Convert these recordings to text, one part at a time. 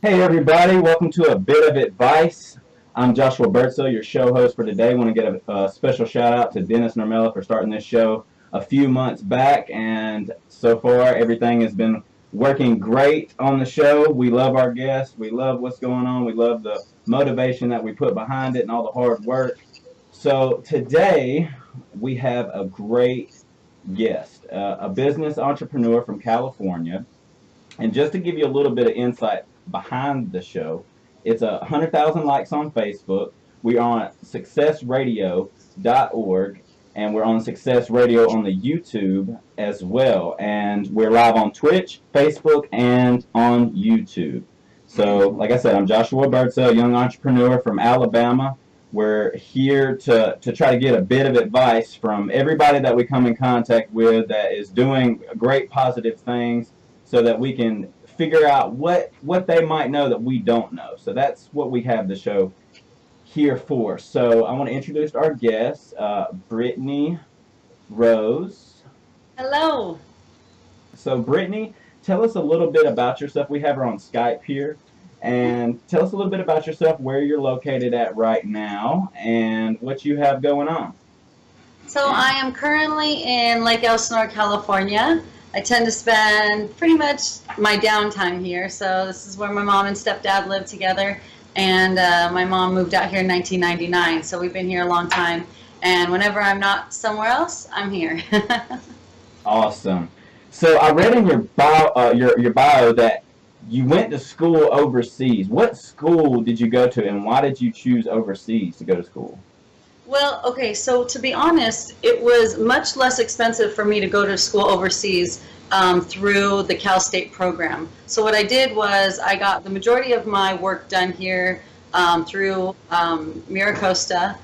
Hey everybody, welcome to A Bit of Advice. I'm Joshua Birdsell, your show host for today. I want to get a special shout out to Dennis Normella for starting this show a few months back, and so far everything has been working great on the show. We love our guests, we love what's going on, we love the motivation that we put behind it and all the hard work. So today we have a great guest, a business entrepreneur from California. And just to give you a little bit of insight behind the show, it's 100,000 likes on Facebook. We are on successradio.org, and we're on Success Radio on the YouTube as well. And we're live on Twitch, Facebook, and on YouTube. So, like I said, I'm Joshua Birdsell, young entrepreneur from Alabama. We're here to try to get a bit of advice from everybody that we come in contact with that is doing great positive things, so that we can figure out what they might know that we don't know. So that's what we have the show here for. So I want to introduce our guest, Brittany Rose. Hello. So Brittany, tell us a little bit about yourself. We have her on Skype here. And tell us a little bit about yourself, where you're located at right now, and what you have going on. So I am currently in Lake Elsinore, California. I tend to spend pretty much my downtime here. So this is where my mom and stepdad live together. And my mom moved out here in 1999. So we've been here a long time. And whenever I'm not somewhere else, I'm here. Awesome. So I read in your bio that you went to school overseas. What school did you go to, and why did you choose overseas to go to school? Well, okay, so to be honest, it was much less expensive for me to go to school overseas through the Cal State program. So what I did was I got the majority of my work done here through Miracosta,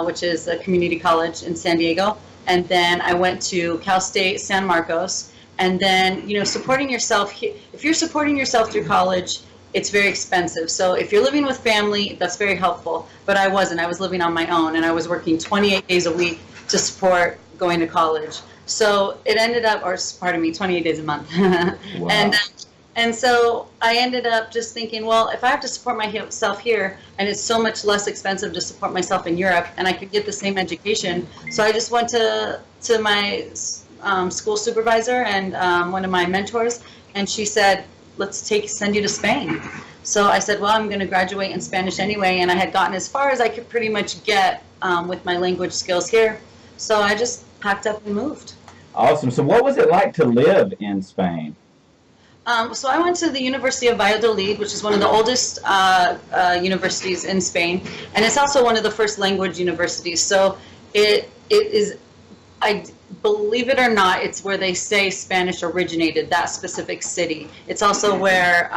which is a community college in San Diego. And then I went to Cal State San Marcos. And then, supporting yourself, if you're supporting yourself through college, it's very expensive. So if you're living with family, that's very helpful. But I wasn't. I was living on my own, and I was working 28 days a week to support going to college. So it ended up, 28 days a month. Wow. And so I ended up just thinking, well, if I have to support myself here, and it's so much less expensive to support myself in Europe, and I could get the same education. So I just went to my school supervisor and one of my mentors, and she said, let's send you to Spain. So I said, well, I'm going to graduate in Spanish anyway, and I had gotten as far as I could pretty much get with my language skills here. So I just packed up and moved. Awesome. So what was it like to live in Spain? So I went to the University of Valladolid, which is one of the oldest universities in Spain, and it's also one of the first language universities. So it is, I believe it or not, it's where they say Spanish originated, that specific city. It's also where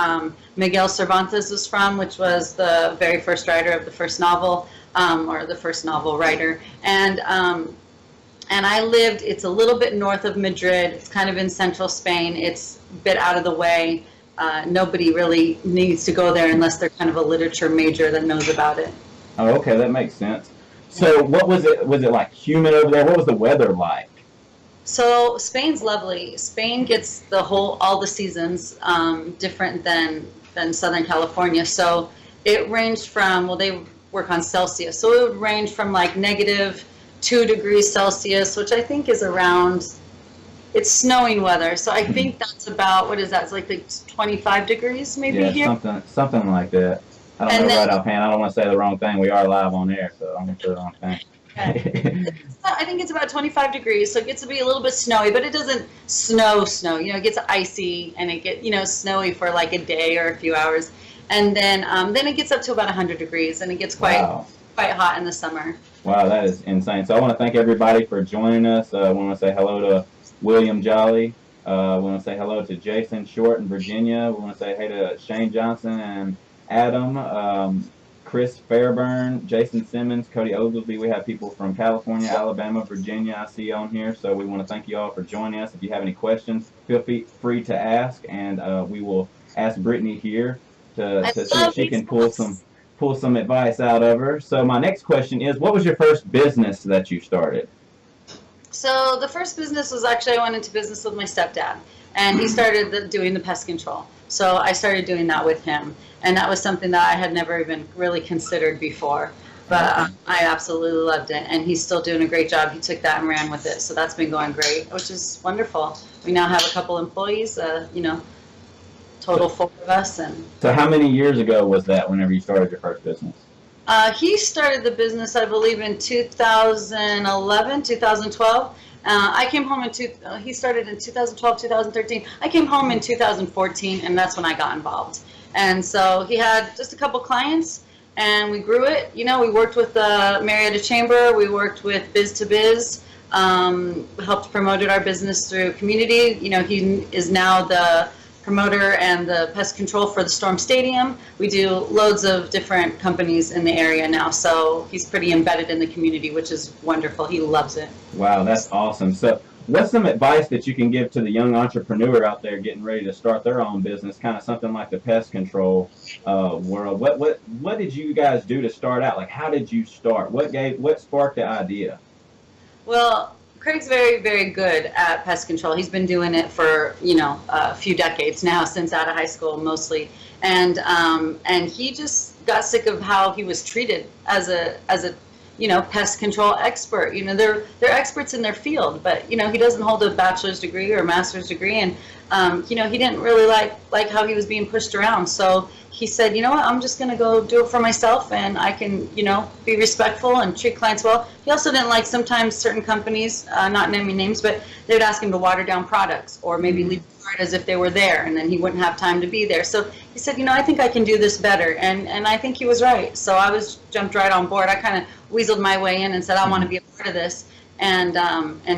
Miguel Cervantes was from, which was the very first writer of the first novel, or the first novel writer. And I lived, it's a little bit north of Madrid. It's kind of in central Spain. It's a bit out of the way. Nobody really needs to go there unless they're kind of a literature major that knows about it. Oh, okay, that makes sense. So what was it? Was it like humid over there? What was the weather like? So Spain's lovely. Spain gets all the seasons, different than Southern California. So it ranged from, well, they work on Celsius. So it would range from like -2 degrees Celsius, which I think is around, it's snowing weather. So I think that's about, what is that? It's like 25 degrees maybe here? Something like that. I don't know right offhand. I don't want to say the wrong thing. We are live on air, so I'm going to say the wrong thing. I think it's about 25 degrees, so it gets to be a little bit snowy, but it doesn't snow. It gets icy, and it gets, snowy for like a day or a few hours. And then it gets up to about 100 degrees, and it gets quite hot in the summer. Wow, that is insane. So I want to thank everybody for joining us. I want to say hello to William Jolly. We want to say hello to Jason Short in Virginia. We want to say hey to Shane Johnson and Adam, Chris Fairburn, Jason Simmons, Cody Oglesby. We have people from California, Alabama, Virginia I see on here. So we want to thank you all for joining us. If you have any questions, feel free to ask, and we will ask Brittany here to see if she can pull some advice out of her. So my next question is, what was your first business that you started? So the first business was actually, I went into business with my stepdad, and he started doing the pest control. So I started doing that with him, and that was something that I had never even really considered before. But I absolutely loved it, and he's still doing a great job. He took that and ran with it, so that's been going great, which is wonderful. We now have a couple employees, total 4 of us. And So how many years ago was that whenever you started your first business? he started the business, I believe, in 2011, 2012. I came home he started in 2012, 2013. I came home in 2014, and that's when I got involved. And so he had just a couple clients, and we grew it. We worked with the Marietta Chamber. We worked with Biz to Biz, helped promoted our business through community. He is now the promoter and the pest control for the Storm Stadium. We do loads of different companies in the area now, so he's pretty embedded in the community, which is wonderful. He loves it. Wow, that's awesome. So what's some advice that you can give to the young entrepreneur out there getting ready to start their own business, kind of something like the pest control world? What did you guys do to start out? Like, how did you start? What sparked the idea? Well, Craig's very, very good at pest control. He's been doing it for, a few decades now, since out of high school mostly. And he just got sick of how he was treated as a pest control expert. They're experts in their field, but, he doesn't hold a bachelor's degree or a master's degree. And, he didn't really like how he was being pushed around. So he said, I'm just going to go do it for myself, and I can, be respectful and treat clients well. He also didn't like sometimes certain companies, not naming names, but they would ask him to water down products or maybe leave the card as if they were there, and then he wouldn't have time to be there. So he said, I think I can do this better. And I think he was right. So I jumped right on board. I kind of weaseled my way in and said, I want to be a part of this. And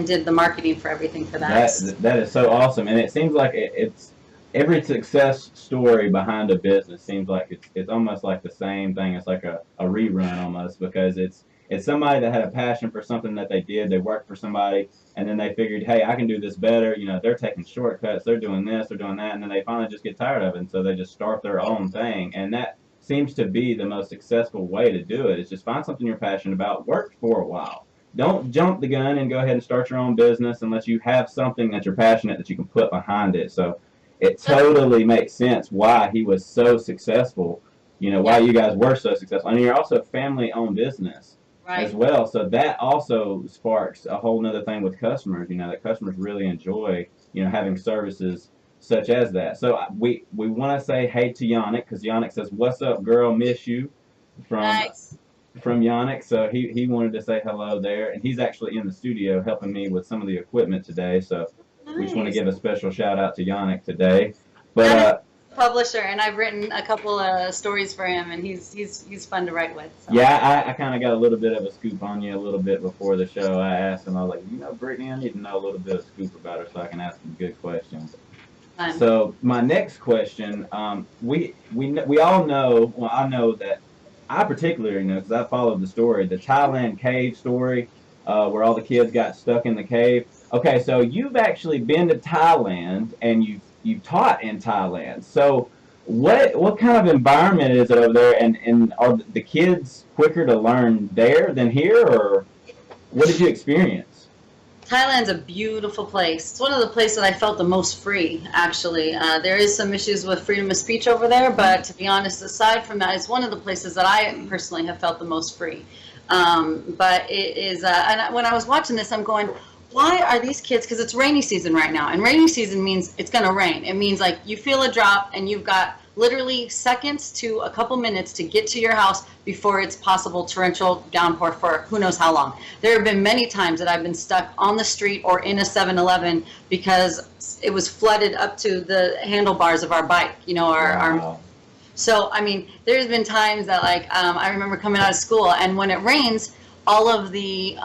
did the marketing for everything for that. That is so awesome, and it seems like it's every success story behind a business seems like it's almost like the same thing. It's like a rerun almost, because it's somebody that had a passion for something that they did. They worked for somebody, and then they figured, hey, I can do this better. They're taking shortcuts. They're doing this. They're doing that, and then they finally just get tired of it, and so they just start their own thing. And that seems to be the most successful way to do it. Is just find something you're passionate about, work for a while. Don't jump the gun and go ahead and start your own business unless you have something that you're passionate that you can put behind it. So it totally makes sense why he was so successful, why you guys were so successful. And you're also a family-owned business as well. So that also sparks a whole nother thing with customers, that customers really enjoy, having services such as that. So we want to say hey to Yannick, because Yannick says, what's up, girl, miss you, from Yannick. So he wanted to say hello there, and he's actually in the studio helping me with some of the equipment today. So we just want to give a special shout out to Yannick today. But publisher, and I've written a couple of stories for him, and he's fun to write with. So. Yeah, I kind of got a little bit of a scoop on you a little bit before the show. I asked him, I was like, Brittany, I need to know a little bit of scoop about her so I can ask some good questions. Fun. So my next question, we all know. Well, I know that. I particularly know, because I followed the story, the Thailand cave story, where all the kids got stuck in the cave. Okay, so you've actually been to Thailand, and you've taught in Thailand. So what kind of environment is it over there, and are the kids quicker to learn there than here, or what did you experience? Thailand's a beautiful place. It's one of the places that I felt the most free, actually. There is some issues with freedom of speech over there, but to be honest, aside from that, it's one of the places that I personally have felt the most free. But it is, and when I was watching this, I'm going, why are these kids, because it's rainy season right now, and rainy season means it's going to rain. It means like you feel a drop, and you've got literally seconds to a couple minutes to get to your house before it's possible torrential downpour for who knows how long. There have been many times that I've been stuck on the street or in a 7-Eleven because it was flooded up to the handlebars of our bike, our So, I mean, there's been times that I remember coming out of school, and when it rains, all of the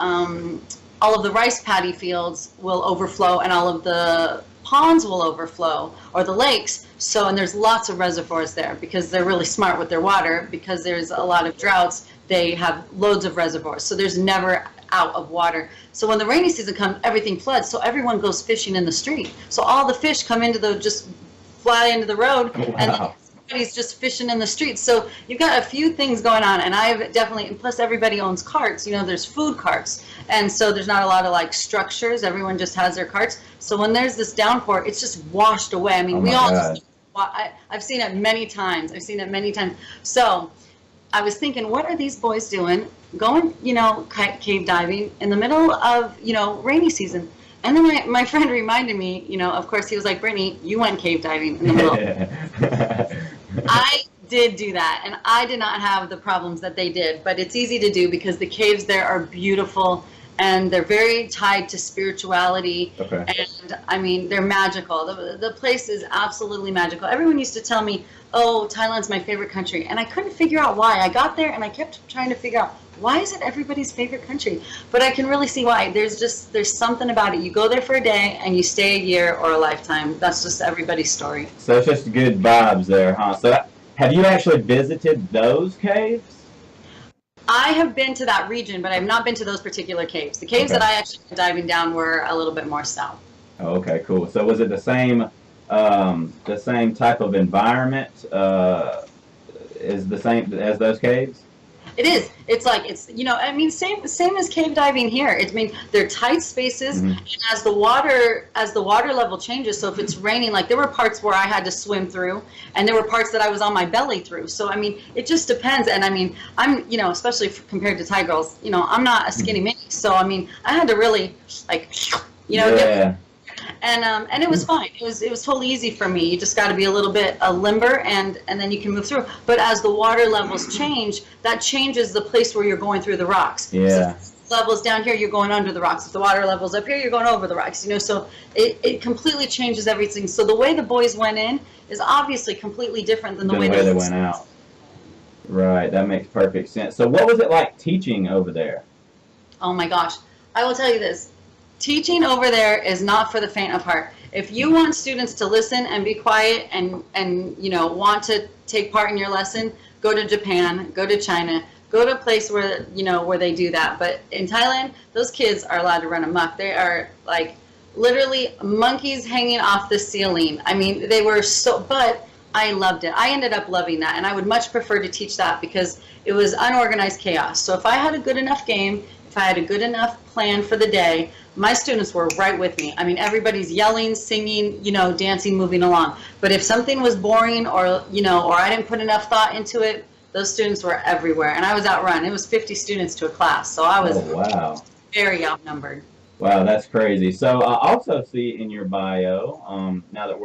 rice paddy fields will overflow, and all of the ponds will overflow, or the lakes. So, and there's lots of reservoirs there because they're really smart with their water. Because there's a lot of droughts, they have loads of reservoirs. So there's never out of water. So when the rainy season comes, everything floods. So everyone goes fishing in the street. So all the fish come just fly into the road, and everybody's just fishing in the streets. So you've got a few things going on, and I've definitely, and plus everybody owns carts, there's food carts. And so there's not a lot of structures. Everyone just has their carts. So when there's this downpour, it's just washed away. I mean, we all just I've seen it many times. I've seen it many times. So I was thinking, what are these boys doing? Going, cave diving in the middle of, rainy season. And then my friend reminded me, of course, he was like, Brittany, you went cave diving in the middle. I did do that, and I did not have the problems that they did, but it's easy to do because the caves there are beautiful, and they're very tied to spirituality. Okay. And I mean, they're magical. The place is absolutely magical. Everyone used to tell me, oh, Thailand's my favorite country, and I couldn't figure out why. I got there and I kept trying to figure out, why is it everybody's favorite country? But I can really see why. There's something about it. You go there for a day and you stay a year or a lifetime. That's just everybody's story. So it's just good vibes there, huh? So have you actually visited those caves? I have been to that region, but I have not been to those particular caves. The caves that I actually went diving down were a little bit more south. Oh, okay, cool. So was it the same type of environment? Is the same as those caves? It is. It's like, same as cave diving here. They're tight spaces, and as the water level changes, so if it's raining, like there were parts where I had to swim through, and there were parts that I was on my belly through. So, it just depends. And I'm, especially compared to Thai girls, I'm not a skinny mini. So, I had to really, Yeah. And it was fine. It was totally easy for me. You just got to be a little bit limber, and then you can move through. But as the water levels change, that changes the place where you're going through the rocks. Yeah. So if the levels down here, you're going under the rocks. If the water levels up here, you're going over the rocks. So it completely changes everything. So the way the boys went in is obviously completely different than the way they went out. Right. That makes perfect sense. So what was it like teaching over there? Oh my gosh, I will tell you this. Teaching over there is not for the faint of heart. If you want students to listen and be quiet and want to take part in your lesson, go to Japan, go to China, go to a place where where they do that. But in Thailand, those kids are allowed to run amok. They are like literally monkeys hanging off the ceiling. They were but I loved it. I ended up loving that, and I would much prefer to teach that because it was unorganized chaos. So if I had a good enough game, if I had a good enough plan for the day, my students were right with me. Everybody's yelling, singing, dancing, moving along. But if something was boring or I didn't put enough thought into it, those students were everywhere. And I was outrun. It was 50 students to a class. So I was very outnumbered. Wow, that's crazy. So I also see in your bio, now that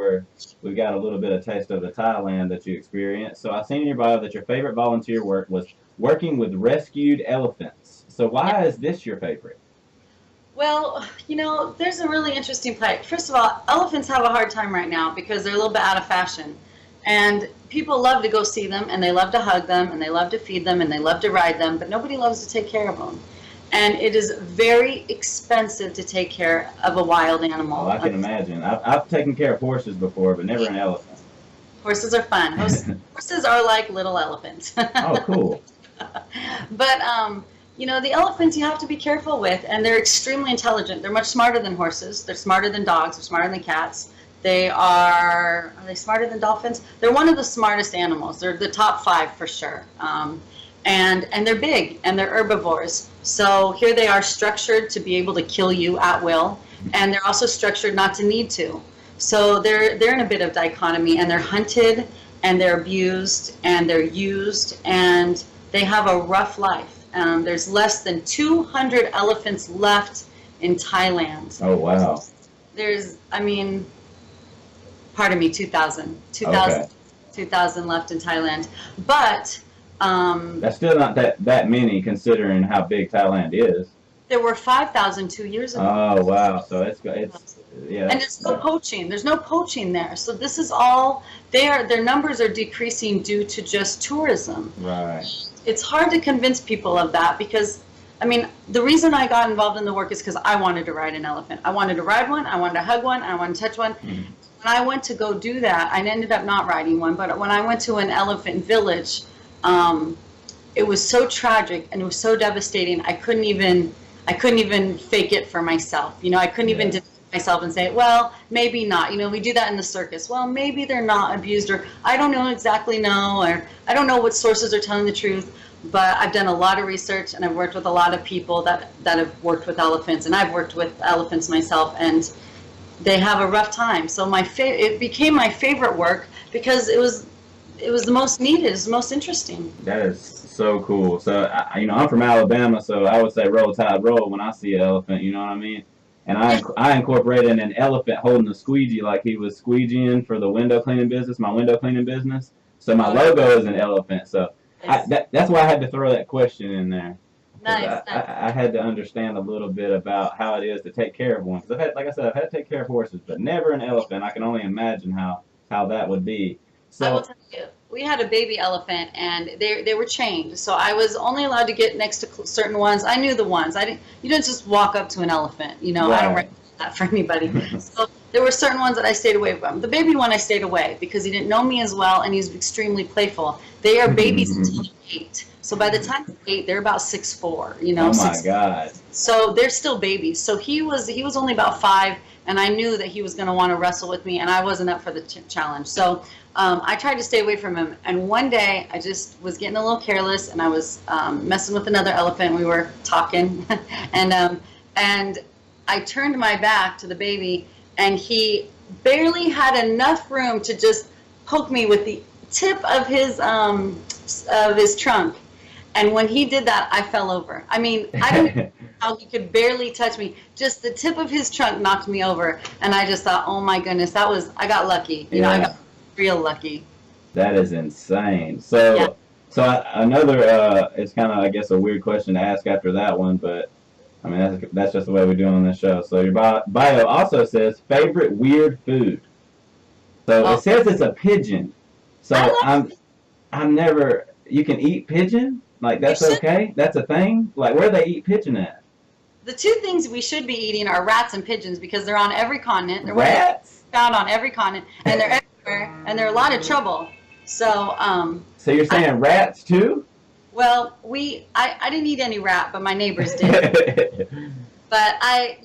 we've got a little bit of taste of the Thailand that you experienced. So I seen in your bio that your favorite volunteer work was working with rescued elephants. So why is this your favorite? Well, there's a really interesting part. First of all, elephants have a hard time right now because they're a little bit out of fashion. And people love to go see them, and they love to hug them, and they love to feed them, and they love to ride them, but nobody loves to take care of them. And it is very expensive to take care of a wild animal. Oh, I can imagine. I've taken care of horses before, but never an elephant. Horses are fun. Horses are like little elephants. Oh, cool. But, the elephants you have to be careful with, and they're extremely intelligent. They're much smarter than horses. They're smarter than dogs. They're smarter than cats. Are they smarter than dolphins? They're one of the smartest animals. They're the top 5 for sure. And they're big, and they're herbivores. So here they are structured to be able to kill you at will, and they're also structured not to need to. So they're in a bit of dichotomy, and they're hunted, and they're abused, and they're used, and they have a rough life. There's less than 200 elephants left in Thailand. Oh, wow. There's, pardon me, 2,000 left in Thailand. But that's still not that many considering how big Thailand is. There were 5,000 2 years ago. Oh, wow. So it's yeah. And there's no poaching. There's no poaching there. So this is all, their numbers are decreasing due to just tourism. Right. It's hard to convince people of that because, the reason I got involved in the work is because I wanted to ride an elephant. I wanted to ride one, I wanted to hug one, I wanted to touch one. When I went to go do that, I ended up not riding one, but when I went to an elephant village, it was so tragic and it was so devastating. I couldn't even fake it for myself. I couldn't even defend myself and say, well, maybe not. We do that in the circus. Well, maybe they're not abused, or I don't know exactly or I don't know what sources are telling the truth. But I've done a lot of research, and I've worked with a lot of people that have worked with elephants, and I've worked with elephants myself, and they have a rough time. So it became my favorite work, because it was the most needed, it's the most interesting. That is so cool. So, I'm from Alabama, so I would say roll tide roll when I see an elephant, you know what I mean? And I incorporated an elephant holding a squeegee like he was squeegeeing for the window cleaning business, my window cleaning business. So my logo is an elephant. So that's why I had to throw that question in there. Nice. I had to understand a little bit about how it is to take care of one. Because like I said, I've had to take care of horses, but never an elephant. I can only imagine how that would be. I will So, tell you, we had a baby elephant, and they were chained. So I was only allowed to get next to certain ones. I knew the ones. I didn't. You don't just walk up to an elephant. You know, I don't right. recommend that for anybody. So there were certain ones that I stayed away from. The baby one I stayed away because he didn't know me as well, and he's extremely playful. They are babies until they're 8. So by the time they're 8, they're about 6'4". You know. Oh my God. So they're still babies. So he was only about 5, and I knew that he was going to want to wrestle with me, and I wasn't up for the challenge. So I tried to stay away from him. And one day I just was getting a little careless, and I was messing with another elephant. We were talking, and I turned my back to the baby, and he barely had enough room to just poke me with the tip of his trunk. And when he did that, I fell over. I mean, I don't know how he could barely touch me. Just the tip of his trunk knocked me over. And I just thought, oh my goodness, I got lucky. You know, I got real lucky. That is insane. So, another, it's kind of, I guess, a weird question to ask after that one, but I mean, that's just the way we do it on this show. So your bio also says favorite weird food. So it says it's a pigeon. So I'm never, you can eat pigeon? Like, that's okay? That's a thing? Like, where do they eat pigeon at? The two things we should be eating are rats and pigeons because they're on every continent. They're Rats? found on every continent, and they're everywhere, and they're a lot of trouble. So, so you're saying rats too? Well, I didn't eat any rat, but my neighbors did. But I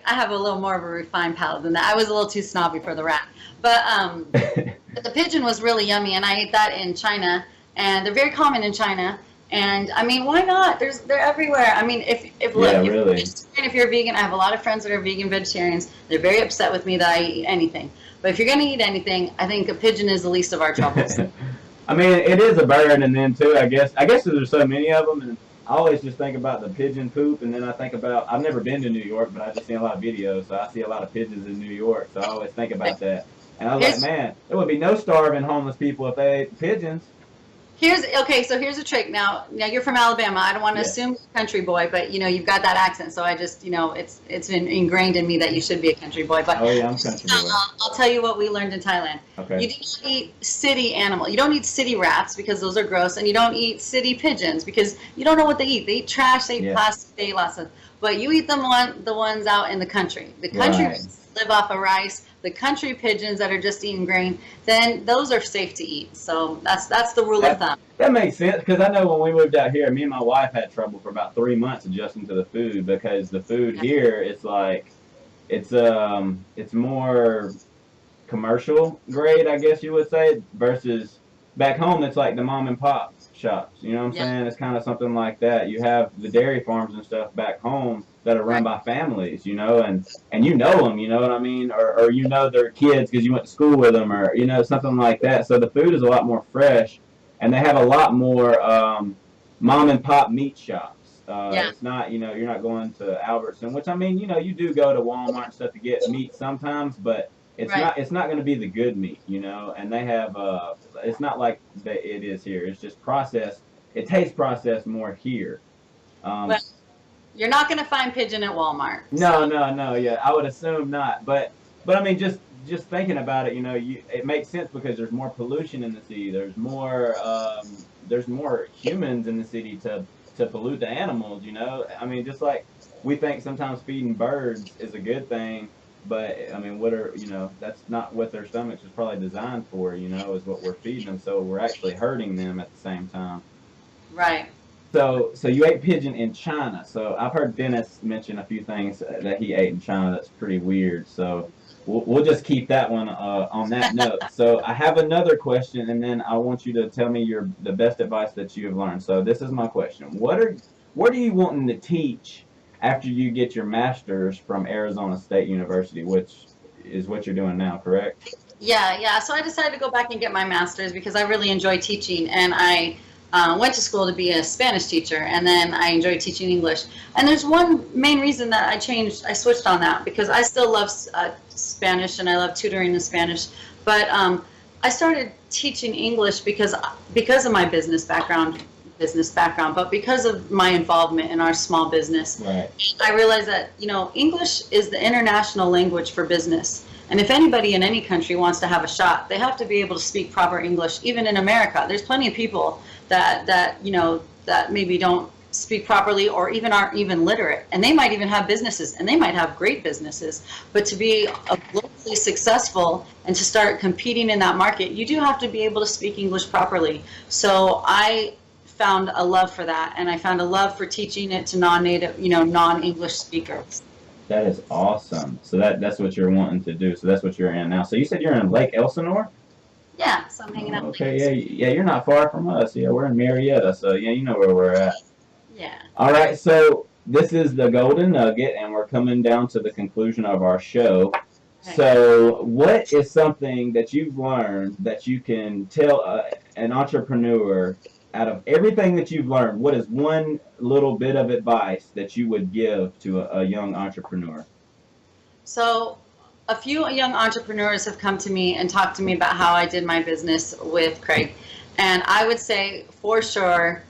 have a little more of a refined palate than that. I was a little too snobby for the rat. But the pigeon was really yummy, and I ate that in China, and they're very common in China. And I mean, why not? They're everywhere. I mean, if you're a vegan, I have a lot of friends that are vegan vegetarians. They're very upset with me that I eat anything. But if you're going to eat anything, I think a pigeon is the least of our troubles. I mean, it is a bird, and then too, I guess there's so many of them, and I always just think about the pigeon poop, and then I think about, I've never been to New York, but I've just seen a lot of videos, so I see a lot of pigeons in New York, so I always think about that. And I was like, man, there would be no starving homeless people if they ate pigeons. So here's a trick. Now you're from Alabama. I don't want to assume you're a country boy, but you've got that accent. So I just, it's been ingrained in me that you should be a country boy. But oh yeah, I'm country boy. I'll tell you what we learned in Thailand. Okay. You don't eat city animal. You don't eat city rats because those are gross, and you don't eat city pigeons because you don't know what they eat. They eat trash. They eat plastic. They eat lots of. But you eat the ones out in the country. The country live off of rice. The country pigeons that are just eating grain, then those are safe to eat. So that's the rule of thumb. That makes sense because I know when we moved out here, me and my wife had trouble for about 3 months adjusting to the food because the food here it's like it's more commercial grade, I guess you would say, versus back home it's like the mom and pop shops. You know what I'm saying? It's kind of something like that. You have the dairy farms and stuff back home that are run by families, and you know them, you know what I mean, or you know their kids because you went to school with them, or something like that. So the food is a lot more fresh, and they have a lot more mom and pop meat shops. It's not, you're not going to Albertson, which I mean, you do go to Walmart and stuff to get meat sometimes, but it's not going to be the good meat, and they have it's not like it is here. It's just processed. It tastes processed more here. You're not going to find pigeon at Walmart. No, yeah, I would assume not. But I mean, just thinking about it, it makes sense because there's more pollution in the city. There's more humans in the city to pollute the animals. I mean, just like we think sometimes feeding birds is a good thing, but I mean, that's not what their stomachs is probably designed for. Is what we're feeding them. So we're actually hurting them at the same time. Right. So you ate pigeon in China. So I've heard Dennis mention a few things that he ate in China that's pretty weird. So we'll just keep that one on that note. So I have another question, and then I want you to tell me the best advice that you have learned. So this is my question: what are you wanting to teach after you get your master's from Arizona State University, which is what you're doing now, correct? Yeah. So I decided to go back and get my master's because I really enjoy teaching, and I went to school to be a Spanish teacher, and then I enjoy teaching English. And there's one main reason that I switched on that, because I still love Spanish and I love tutoring in Spanish, but I started teaching English because of my business background, but because of my involvement in our small business. Right. I realized that, English is the international language for business. And if anybody in any country wants to have a shot, they have to be able to speak proper English. Even in America, there's plenty of people that maybe don't speak properly or even aren't even literate. And they might even have businesses, and they might have great businesses. But to be globally successful and to start competing in that market, you do have to be able to speak English properly. So I found a love for that, and I found a love for teaching it to non-native, non-English speakers. That is awesome. So that's what you're wanting to do. So that's what you're in now. So you said you're in Lake Elsinore? Yeah, so I'm hanging out. Okay, yeah, you're not far from us. Yeah, we're in Marietta, so yeah, you know where we're at. Yeah. All right, so this is the Golden Nugget, and we're coming down to the conclusion of our show. Okay. So what is something that you've learned that you can tell an entrepreneur, out of everything that you've learned, what is one little bit of advice that you would give to a young entrepreneur? So a few young entrepreneurs have come to me and talked to me about how I did my business with Craig. And I would say for sure,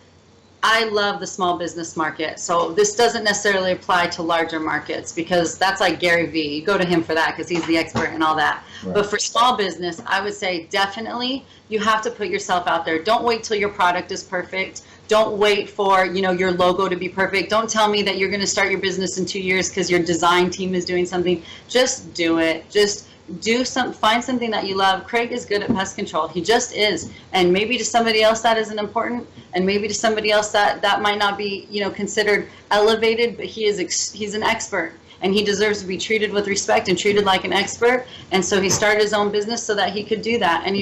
I love the small business market. So this doesn't necessarily apply to larger markets, because that's like Gary Vee. You go to him for that because he's the expert and all that. Right. But for small business, I would say definitely you have to put yourself out there. Don't wait till your product is perfect. Don't wait for, your logo to be perfect. Don't tell me that you're going to start your business in 2 years because your design team is doing something. Just do it. Just find something that you love. Craig is good at pest control. He just is. And maybe to somebody else that isn't important, and maybe to somebody else that might not be, considered elevated, but he's an expert, and he deserves to be treated with respect and treated like an expert. And so he started his own business so that he could do that, and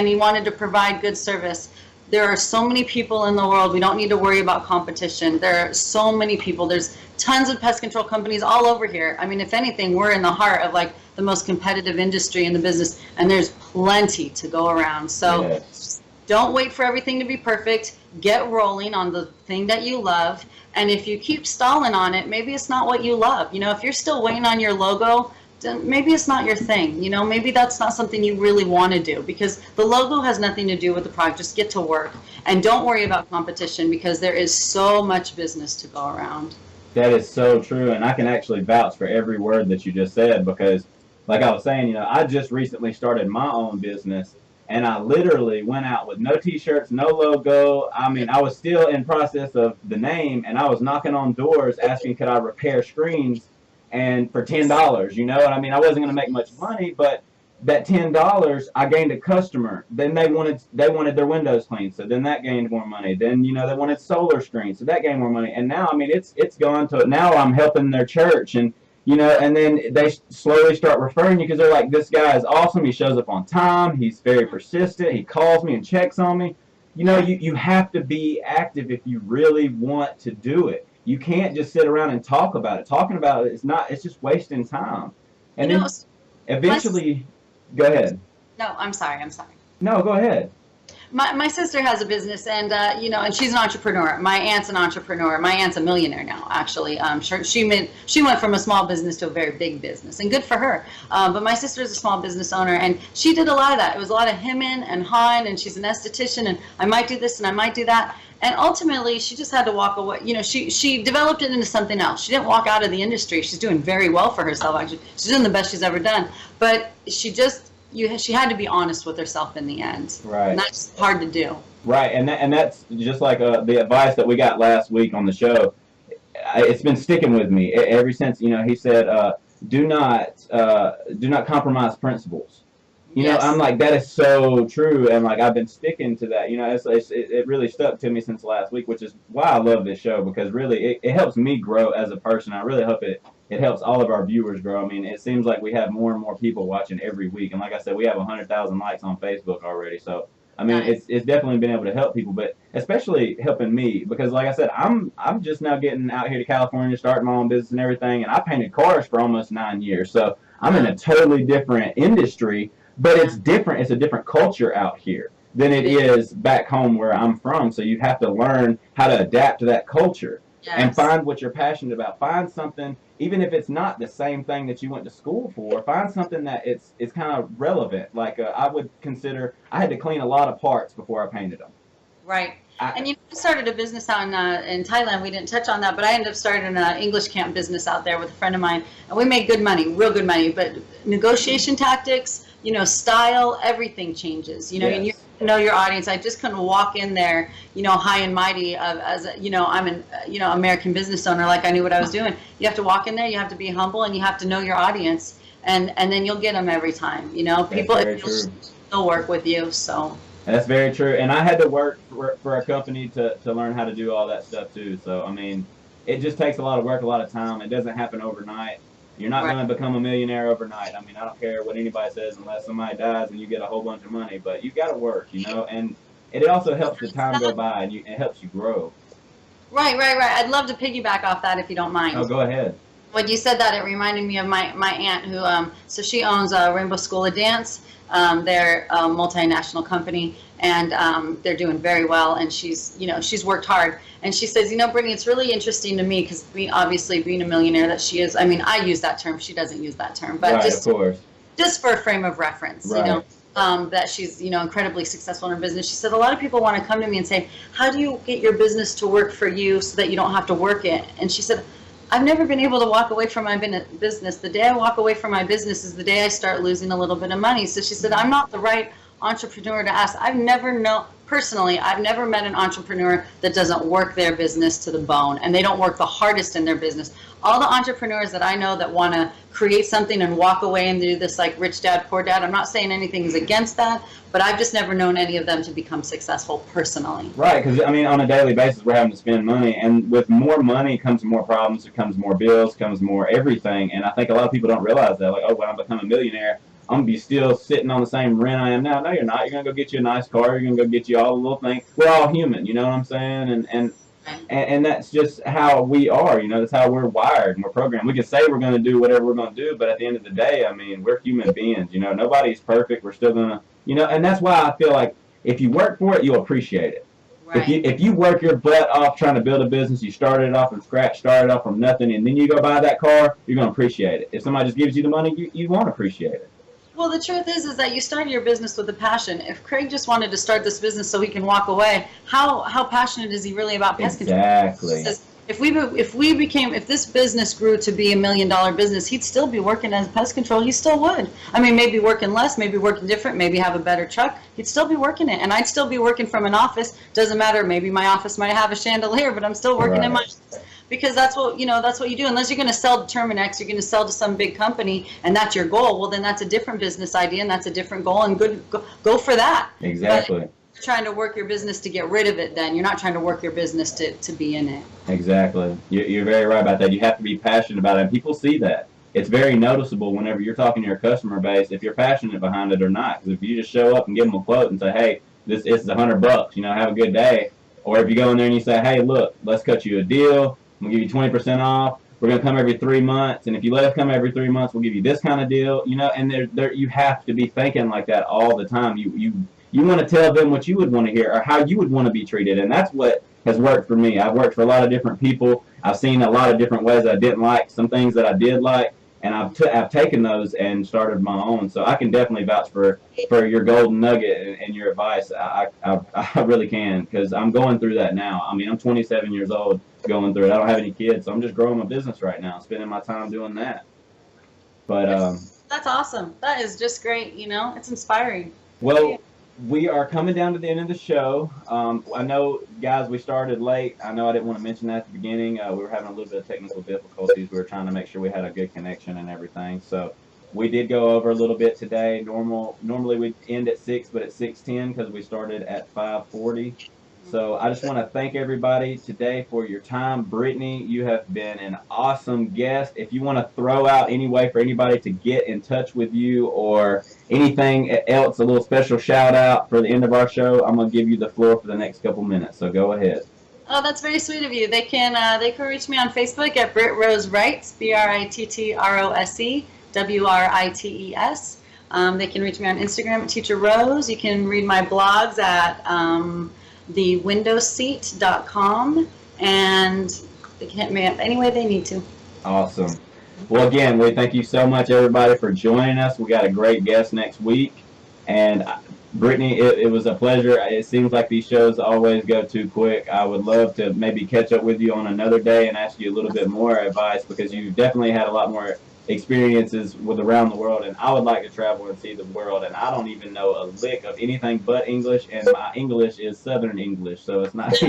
he wanted to provide good service. There are so many people in the world. We don't need to worry about competition. There are so many people. There's tons of pest control companies all over here. I mean, if anything, we're in the heart of like the most competitive industry in the business, and there's plenty to go around. So Yes. Don't wait for everything to be perfect. Get rolling on the thing that you love. And if you keep stalling on it, maybe it's not what you love. If you're still waiting on your logo, then maybe it's not your thing. Maybe that's not something you really want to do, because the logo has nothing to do with the product. Just get to work, and don't worry about competition, because there is so much business to go around. That is so true, and I can actually vouch for every word that you just said, because like I was saying, I just recently started my own business, and I literally went out with no t-shirts, no logo. I mean, I was still in process of the name, and I was knocking on doors asking could I repair screens, and for $10, I mean, I wasn't going to make much money, but that $10, I gained a customer. Then they wanted their windows cleaned, so then that gained more money. Then they wanted solar screens, so that gained more money. And now, I mean, it's gone to now I'm helping their church, and and then they slowly start referring you because they're like, this guy is awesome. He shows up on time. He's very persistent. He calls me and checks on me. You have to be active if you really want to do it. You can't just sit around and talk about it. Talking about it it's just wasting time. And then eventually, go ahead. No, I'm sorry. No, go ahead. My sister has a business, and and she's an entrepreneur. My aunt's an entrepreneur. My aunt's a millionaire now, actually. She went from a small business to a very big business, and good for her. But my sister is a small business owner, and she did a lot of that. It was a lot of hemming and hawing, and she's an esthetician, and I might do this and I might do that. And ultimately, she just had to walk away. She developed it into something else. She didn't walk out of the industry. She's doing very well for herself, actually. She's doing the best she's ever done. But she had to be honest with herself in the end. Right. And that's hard to do. Right, and that's just like the advice that we got last week on the show. It's been sticking with me ever since. He said, "Do not compromise principles." Yes. I'm like, that is so true, and like I've been sticking to that. It really stuck to me since last week, which is why I love this show, because really it helps me grow as a person. I really hope it helps all of our viewers grow. I mean, it seems like we have more and more people watching every week, and like I said, we have 100,000 likes on Facebook already. So I mean, Nice. it's definitely been able to help people, but especially helping me, because like I said, I'm just now getting out here to California, starting my own business and everything, and I painted cars for almost 9 years, so I'm in a totally different industry. but it's different. It's a different culture out here than it is back home where I'm from. So you have to learn how to adapt to that culture and Yes. find what you're passionate about. Find something, even if it's not the same thing that you went to school for. Find something that it's kind of relevant. Like I would consider, I had to clean a lot of parts before I painted them. Right. I, And you know, I started a business out in Thailand. We didn't touch on that, but I ended up starting an English camp business out there with a friend of mine, and we made good money, real good money. But negotiation tactics, you know, style, everything changes. You know, and you yes, know your audience. I just couldn't walk in there, you know, high and mighty as a, you know, I'm an you know American business owner, like I knew what I was doing. You have to walk in there. You have to be humble, and you have to know your audience, and then you'll get them every time. You know, that's people very true. they'll work with you. So. That's very true. And I had to work for a company to learn how to do all that stuff too. So, I mean, it just takes a lot of work, a lot of time. It doesn't happen overnight. You're not Right. going to become a millionaire overnight. I mean, I don't care what anybody says unless somebody dies and you get a whole bunch of money, but you got to work, you know, and it also helps the time go by and it helps you grow. Right. I'd love to piggyback off that if you don't Oh, mind. go ahead. When you said that, it reminded me of my aunt who, so she owns Rainbow School of Dance. They're a multinational company, and they're doing very well. And she's, you know, she's worked hard. And she says, you know, Brittany, it's really interesting to me because obviously being a millionaire that she is. I mean, I use that term. She doesn't use that term, but Right, of course. just for a frame of reference, you know, Right. that she's, you know, incredibly successful in her business. She said a lot of people want to come to me and say, how do you get your business to work for you so that you don't have to work it? And she said, I've never been able to walk away from my business. The day I walk away from my business is the day I start losing a little bit of money. So she said, I'm not the right entrepreneur to ask. Personally, I've never met an entrepreneur that doesn't work their business to the bone, and they don't work the hardest in their business. All the entrepreneurs that I know that want to create something and walk away and do this like rich dad, poor dad, I'm not saying anything is against that, but I've just never known any of them to become successful personally. Right, because I mean, on a daily basis, we're having to spend money, and with more money comes more problems, it comes more bills, comes more everything. And I think a lot of people don't realize that. Like, oh, when I become a millionaire, I'm gonna be still sitting on the same rent I am now. No, you're not. You're gonna go get you a nice car. You're gonna go get you all the little things. We're all human, you know what I'm saying? And that's just how we are. You know, that's how we're wired and we're programmed. We can say we're gonna do whatever we're gonna do, but at the end of the day, I mean, we're human beings. You know, nobody's perfect. We're still gonna, you know, and that's why I feel like if you work for it, you'll appreciate it. Right. If you work your butt off trying to build a business, you started it off from scratch, started off from nothing, and then you go buy that car, you're gonna appreciate it. If somebody just gives you the money, you won't appreciate it. Well, the truth is that you started your business with a passion. If Craig just wanted to start this business so he can walk away, how passionate is he really about pest control? Exactly. If this business grew to be $1 million business, he'd still be working as pest control. He still would. I mean, maybe working less, maybe working different, maybe have a better truck. He'd still be working it, and I'd still be working from an office. Doesn't matter. Maybe my office might have a chandelier, but I'm still working in my office. Because that's what you do. Unless you're going to sell to Terminex, you're going to sell to some big company, and that's your goal. Well, then that's a different business idea, and that's a different goal, and go for that. Exactly. But you're trying to work your business to get rid of it. Then you're not trying to work your business to be in it. Exactly. You're very right about that. You have to be passionate about it, and people see that. It's very noticeable whenever you're talking to your customer base if you're passionate behind it or not. Because if you just show up and give them a quote and say, "Hey, this is $100, you know, have a good day," or if you go in there and you say, "Hey, look, let's cut you a deal. I'm gonna give you 20% off. We're gonna come every 3 months, and if you let us come every 3 months, we'll give you this kind of deal." You know, and there you have to be thinking like that all the time. You want to tell them what you would want to hear or how you would want to be treated, and that's what has worked for me. I've worked for a lot of different people. I've seen a lot of different ways I didn't like, some things that I did like, and I've taken those and started my own. So I can definitely vouch for your golden nugget and your advice. I really can, because I'm going through that now. I mean, I'm 27 years old going through it. I don't have any kids, so I'm just growing my business right now, spending my time doing that. But That's awesome. That is just great. You know, it's inspiring. well, we are coming down to the end of the show. I know, guys, we started late. I know I didn't want to mention that at the beginning. We were having a little bit of technical difficulties. We were trying to make sure we had a good connection and everything. So we did go over a little bit today. Normally we end at 6, but at 6:10 because we started at 5:40. So I just want to thank everybody today for your time. Brittany, you have been an awesome guest. If you want to throw out any way for anybody to get in touch with you or anything else, a little special shout out for the end of our show, I'm going to give you the floor for the next couple minutes. So go ahead. Oh, that's very sweet of you. They can reach me on Facebook at Britt Rose Writes, BritTrose WRITES. They can reach me on Instagram at Teacher Rose. You can read my blogs at thewindowseat.com, and they can hit me up any way they need to. Awesome. Well, again, we thank you so much, everybody, for joining us. We got a great guest next week. And Brittany, it was a pleasure. It seems like these shows always go too quick. I would love to maybe catch up with you on another day and ask you a little bit more advice, because you definitely had a lot more experiences with around the world, and I would like to travel and see the world, and I don't even know a lick of anything but English, and my English is Southern English, so it's not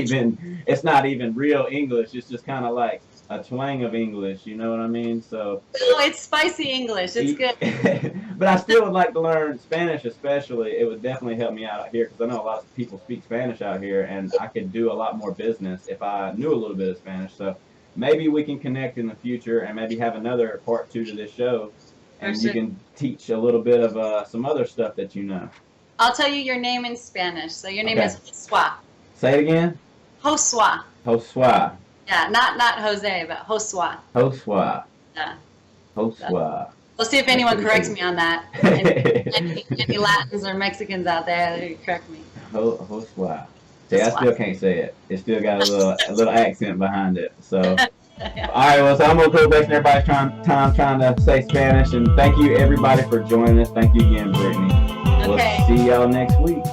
even real English. It's just kind of like a twang of English, you know what I mean? So it's spicy English. It's good. But I still would like to learn Spanish, especially. It would definitely help me out here, because I know a lot of people speak Spanish out here, and I could do a lot more business if I knew a little bit of Spanish. So maybe we can connect in the future and maybe have another part 2 to this show, and you can teach a little bit of some other stuff that you know. I'll tell you your name in Spanish. So your name is Josua. Say it again. Josua. Josua. Yeah, not Jose, but Josua. Josua. Yeah. Josua. We'll see if anyone corrects me on that. Any Latins or Mexicans out there that correct me. Josua. See, I still can't say it. It still got a little accent behind it. So, all right. Well, so I'm gonna go back and everybody's trying to say Spanish. And thank you everybody for joining us. Thank you again, Brittany. Okay. We'll see y'all next week.